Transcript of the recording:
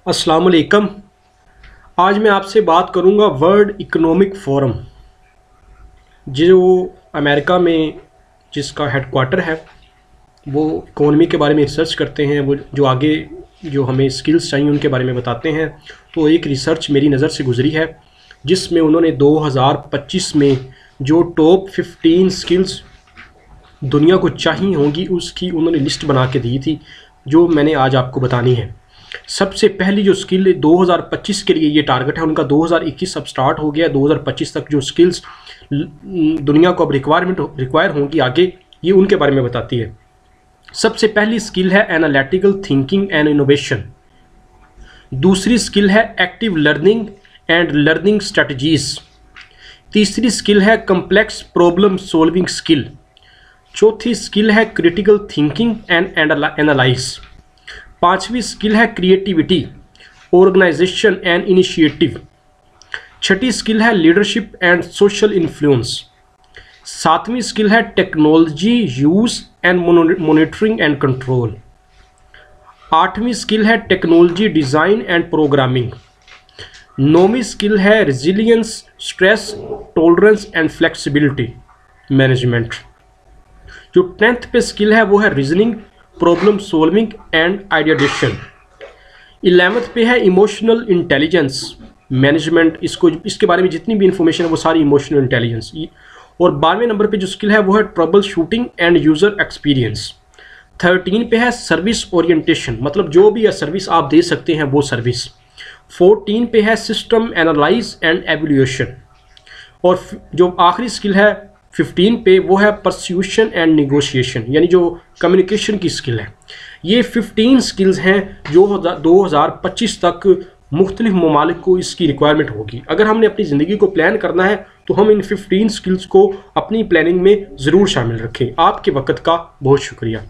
अस्सलाम वालेकुम। आज मैं आपसे बात करूंगा वर्ल्ड इकोनॉमिक फोरम, जो अमेरिका में जिसका हेडक्वार्टर है। वो इकोनॉमी के बारे में रिसर्च करते हैं, वो जो आगे जो हमें स्किल्स चाहिए उनके बारे में बताते हैं। तो एक रिसर्च मेरी नज़र से गुजरी है जिसमें उन्होंने 2025 में जो टॉप 15 स्किल्स दुनिया को चाहिए होंगी उसकी उन्होंने लिस्ट बना के दी थी, जो मैंने आज आपको बतानी है। सबसे पहली जो स्किल 2025 के लिए ये टारगेट है उनका, 2021 अब स्टार्ट हो गया, 2025 तक जो स्किल्स दुनिया को अब रिक्वायर होंगी आगे, ये उनके बारे में बताती है। सबसे पहली स्किल है एनालिटिकल थिंकिंग एंड इनोवेशन। दूसरी स्किल है active learning and learning strategies. तीसरी स्किल है कम्प्लेक्स प्रॉब्लम सॉल्विंग स्किल। चौथी स्किल है क्रिटिकल थिंकिंग एंड एनालाइज। पांचवी स्किल है creativity, organisation and initiative. Chhathi skill है लीडरशिप एंड सोशल इन्फ्लुएंस। सातवीं स्किल है technology use and monitoring and control. आठवीं स्किल है टेक्नोलॉजी डिज़ाइन एंड प्रोग्रामिंग। नौवीं स्किल है resilience, stress tolerance and flexibility management. जो 10th पे स्किल है वो है reasoning, problem solving and ideation. 11th पे है इमोशनल इंटेलिजेंस मैनेजमेंट। इसके बारे में जितनी भी इंफॉर्मेशन है वो सारी इमोशनल इंटेलिजेंस। और 12वें नंबर पे जो स्किल है वो है trouble shooting end user experience. 13 पे है सर्विस ओरिएंटेशन, मतलब जो भी सर्विस आप दे सकते हैं वो सर्विस। 14 पे है सिस्टम एनालाइज एंड एवल्यूएशन। और जो आखिरी स्किल है 15 पे वो है परस्यूशन एंड निगोशिएशन, यानी जो कम्युनिकेशन की स्किल है। ये 15 स्किल्स हैं जो 2025 तक मुख्तलिफ ममालिक को इसकी रिक्वायरमेंट होगी। अगर हमने अपनी ज़िंदगी को प्लान करना है तो हम इन 15 स्किल्स को अपनी प्लानिंग में ज़रूर शामिल रखें। आपके वक़्त का बहुत शुक्रिया।